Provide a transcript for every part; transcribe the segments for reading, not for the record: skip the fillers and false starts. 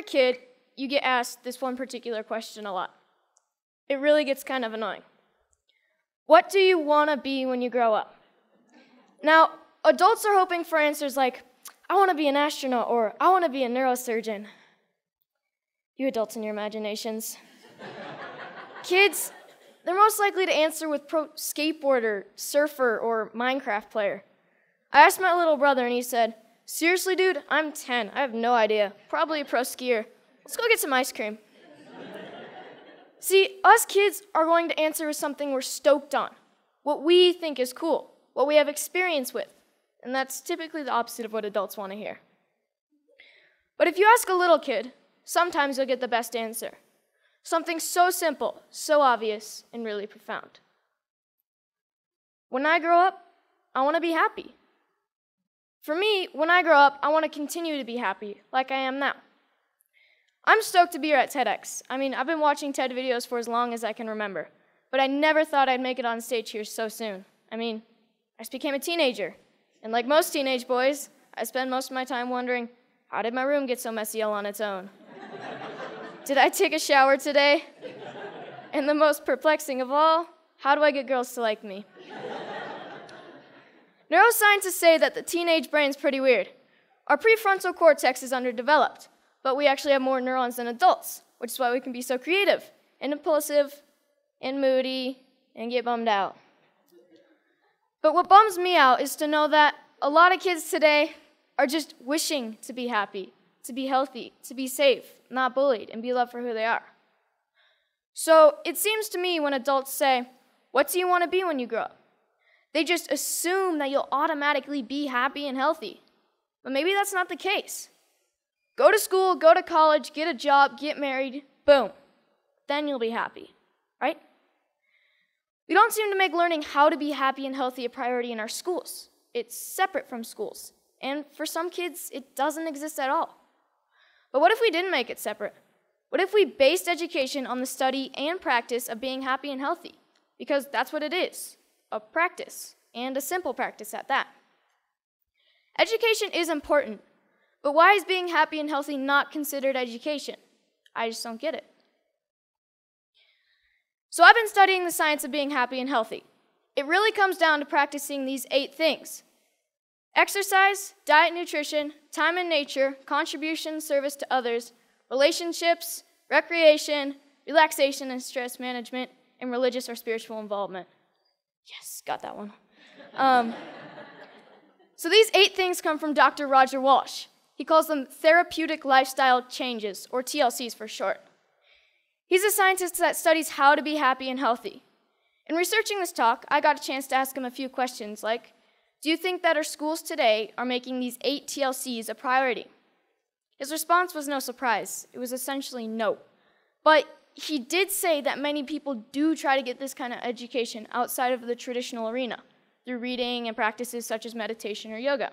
kid, you get asked this one particular question a lot. It really gets kind of annoying. What do you want to be when you grow up? Now, adults are hoping for answers like, I want to be an astronaut, or I want to be a neurosurgeon. You adults and your imaginations. Kids, they're most likely to answer with pro skateboarder, surfer, or Minecraft player. I asked my little brother, and he said, seriously, dude, I'm 10. I have no idea. Probably a pro skier. Let's go get some ice cream. See, us kids are going to answer with something we're stoked on, what we think is cool, what we have experience with, and that's typically the opposite of what adults want to hear. But if you ask a little kid, sometimes you'll get the best answer. Something so simple, so obvious, and really profound. When I grow up, I want to be happy. For me, when I grow up, I want to continue to be happy, like I am now. I'm stoked to be here at TEDx. I mean, I've been watching TED videos for as long as I can remember, but I never thought I'd make it on stage here so soon. I mean, I just became a teenager, and like most teenage boys, I spend most of my time wondering, how did my room get so messy all on its own? Did I take a shower today? And the most perplexing of all, how do I get girls to like me? Neuroscientists say that the teenage brain's pretty weird. Our prefrontal cortex is underdeveloped, but we actually have more neurons than adults, which is why we can be so creative and impulsive and moody and get bummed out. But what bums me out is to know that a lot of kids today are just wishing to be happy, to be healthy, to be safe, not bullied, and be loved for who they are. So it seems to me when adults say, what do you want to be when you grow up? They just assume that you'll automatically be happy and healthy. But maybe that's not the case. Go to school, go to college, get a job, get married, boom. Then you'll be happy, right? We don't seem to make learning how to be happy and healthy a priority in our schools. It's separate from schools. And for some kids, it doesn't exist at all. But what if we didn't make it separate? What if we based education on the study and practice of being happy and healthy? Because that's what it is, a practice, and a simple practice at that. Education is important, but why is being happy and healthy not considered education? I just don't get it. So I've been studying the science of being happy and healthy. It really comes down to practicing these 8 things: exercise, diet, nutrition, time in nature, contribution, service to others, relationships, recreation, relaxation and stress management, and religious or spiritual involvement. Yes, got that one. So these 8 things come from Dr. Roger Walsh. He calls them therapeutic lifestyle changes, or TLCs for short. He's a scientist that studies how to be happy and healthy. In researching this talk, I got a chance to ask him a few questions like, do you think that our schools today are making these 8 TLCs a priority? His response was no surprise. It was essentially no. But he did say that many people do try to get this kind of education outside of the traditional arena, through reading and practices such as meditation or yoga.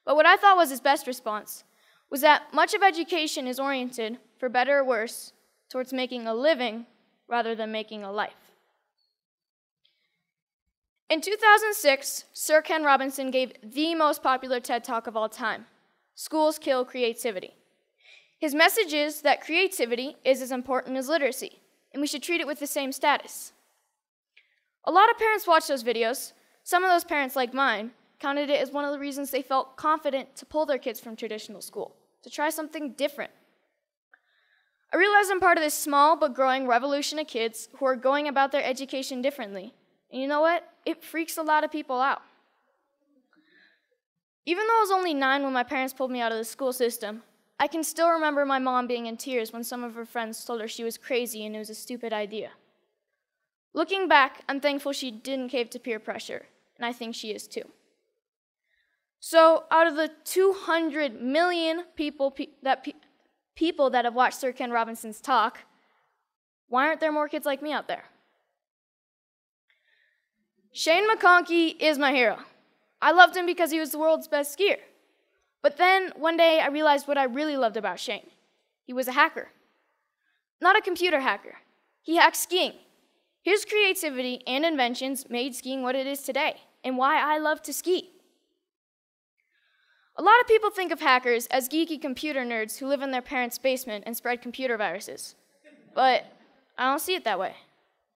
But what I thought was his best response was that much of education is oriented, for better or worse, towards making a living rather than making a life. In 2006, Sir Ken Robinson gave the most popular TED Talk of all time, Schools Kill Creativity. His message is that creativity is as important as literacy, and we should treat it with the same status. A lot of parents watch those videos. Some of those parents, like mine, counted it as one of the reasons they felt confident to pull their kids from traditional school, to try something different. I realize I'm part of this small but growing revolution of kids who are going about their education differently. And you know what? It freaks a lot of people out. Even though I was only 9 when my parents pulled me out of the school system, I can still remember my mom being in tears when some of her friends told her she was crazy and it was a stupid idea. Looking back, I'm thankful she didn't cave to peer pressure, and I think she is too. So out of the 200 million people that have watched Sir Ken Robinson's talk, why aren't there more kids like me out there? Shane McConkey is my hero. I loved him because he was the world's best skier. But then, one day, I realized what I really loved about Shane. He was a hacker. Not a computer hacker. He hacked skiing. His creativity and inventions made skiing what it is today, and why I love to ski. A lot of people think of hackers as geeky computer nerds who live in their parents' basement and spread computer viruses. But I don't see it that way.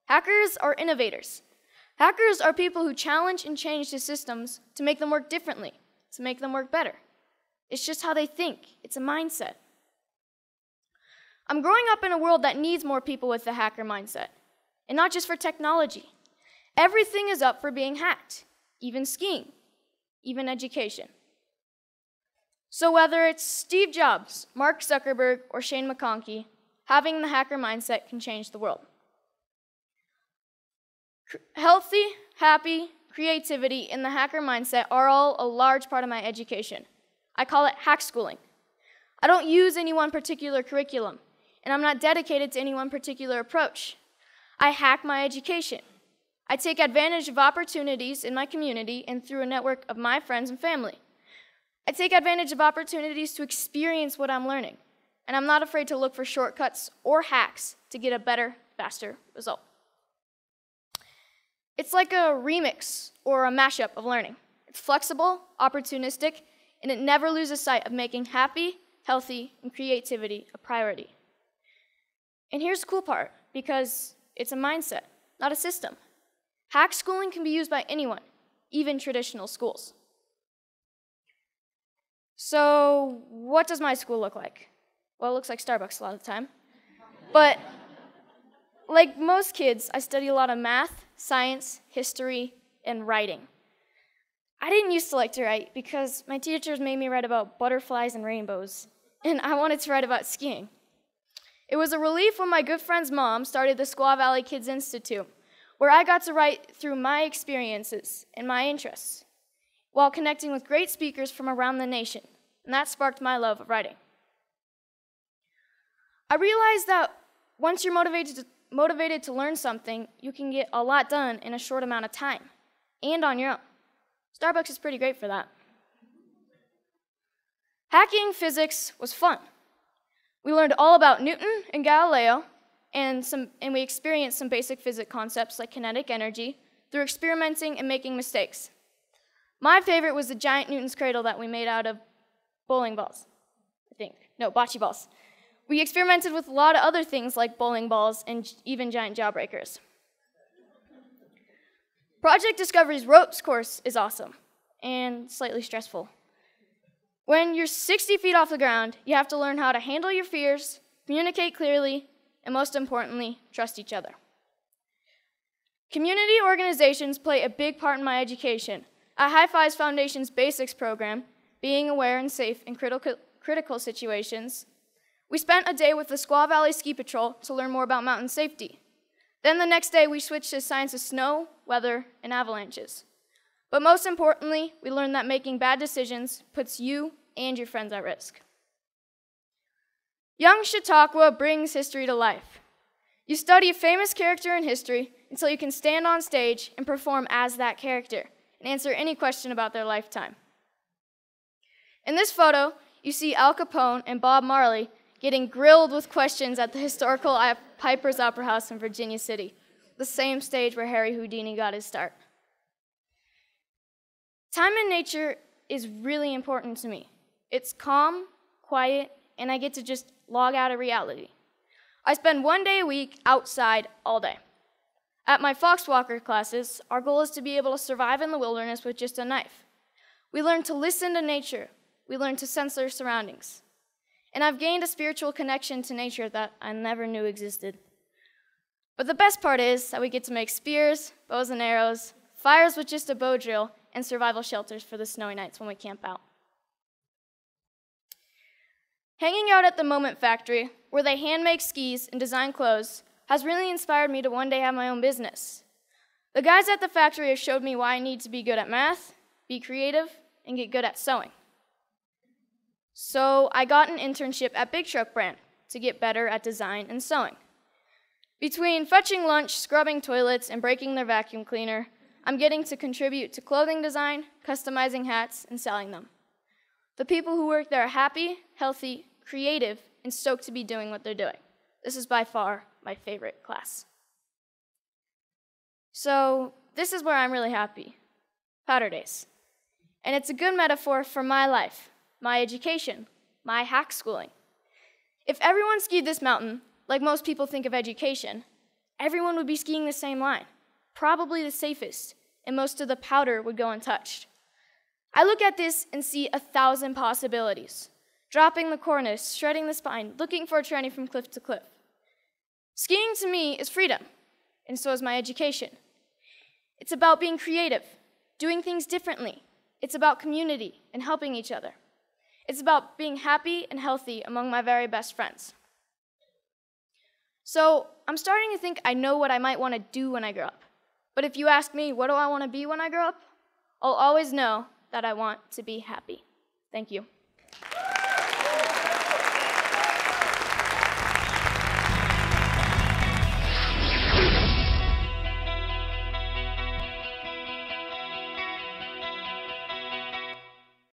Hackers are innovators. Hackers are people who challenge and change the systems to make them work differently, to make them work better. It's just how they think. It's a mindset. I'm growing up in a world that needs more people with the hacker mindset, and not just for technology. Everything is up for being hacked, even skiing, even education. So whether it's Steve Jobs, Mark Zuckerberg, or Shane McConkey, having the hacker mindset can change the world. Healthy, happy, creativity, and the hacker mindset are all a large part of my education. I call it hack schooling. I don't use any one particular curriculum, and I'm not dedicated to any one particular approach. I hack my education. I take advantage of opportunities in my community and through a network of my friends and family. I take advantage of opportunities to experience what I'm learning, and I'm not afraid to look for shortcuts or hacks to get a better, faster result. It's like a remix or a mashup of learning. It's flexible, opportunistic, and it never loses sight of making happy, healthy, and creativity a priority. And here's the cool part, because it's a mindset, not a system. Hack schooling can be used by anyone, even traditional schools. So what does my school look like? Well, it looks like Starbucks a lot of the time. But like most kids, I study a lot of math, science, history, and writing. I didn't used to like to write because my teachers made me write about butterflies and rainbows, and I wanted to write about skiing. It was a relief when my good friend's mom started the Squaw Valley Kids Institute, where I got to write through my experiences and my interests, while connecting with great speakers from around the nation, and that sparked my love of writing. I realized that once you're motivated to learn something, you can get a lot done in a short amount of time, and on your own. Starbucks is pretty great for that. Hacking physics was fun. We learned all about Newton and Galileo, and we experienced some basic physics concepts like kinetic energy through experimenting and making mistakes. My favorite was the giant Newton's cradle that we made out of bowling balls, I think. No, bocce balls. We experimented with a lot of other things like bowling balls and even giant jawbreakers. Project Discovery's ropes course is awesome and slightly stressful. When you're 60 feet off the ground, you have to learn how to handle your fears, communicate clearly, and most importantly, trust each other. Community organizations play a big part in my education. At High Fives Foundation's Basics program, being aware and safe in critical situations, we spent a day with the Squaw Valley Ski Patrol to learn more about mountain safety. Then the next day, we switched to science of snow, weather, and avalanches. But most importantly, we learned that making bad decisions puts you and your friends at risk. Young Chautauqua brings history to life. You study a famous character in history until you can stand on stage and perform as that character and answer any question about their lifetime. In this photo, you see Al Capone and Bob Marley getting grilled with questions at the historical Piper's Opera House in Virginia City, the same stage where Harry Houdini got his start. Time in nature is really important to me. It's calm, quiet, and I get to just log out of reality. I spend 1 day a week outside all day. At my Foxwalker classes, our goal is to be able to survive in the wilderness with just a knife. We learn to listen to nature. We learn to sense our surroundings. And I've gained a spiritual connection to nature that I never knew existed. But the best part is that we get to make spears, bows and arrows, fires with just a bow drill, and survival shelters for the snowy nights when we camp out. Hanging out at the Moment Factory, where they hand make skis and design clothes, has really inspired me to one day have my own business. The guys at the factory have showed me why I need to be good at math, be creative, and get good at sewing. So I got an internship at Big Truck Brand to get better at design and sewing. Between fetching lunch, scrubbing toilets, and breaking their vacuum cleaner, I'm getting to contribute to clothing design, customizing hats, and selling them. The people who work there are happy, healthy, creative, and stoked to be doing what they're doing. This is by far my favorite class. So this is where I'm really happy, powder days. And it's a good metaphor for my life, my education, my hack schooling. If everyone skied this mountain, like most people think of education, everyone would be skiing the same line, probably the safest, and most of the powder would go untouched. I look at this and see 1,000 possibilities. Dropping the cornice, shredding the spine, looking for a tranny from cliff to cliff. Skiing to me is freedom, and so is my education. It's about being creative, doing things differently. It's about community and helping each other. It's about being happy and healthy among my very best friends. So I'm starting to think I know what I might want to do when I grow up. But if you ask me, what do I want to be when I grow up? I'll always know that I want to be happy. Thank you.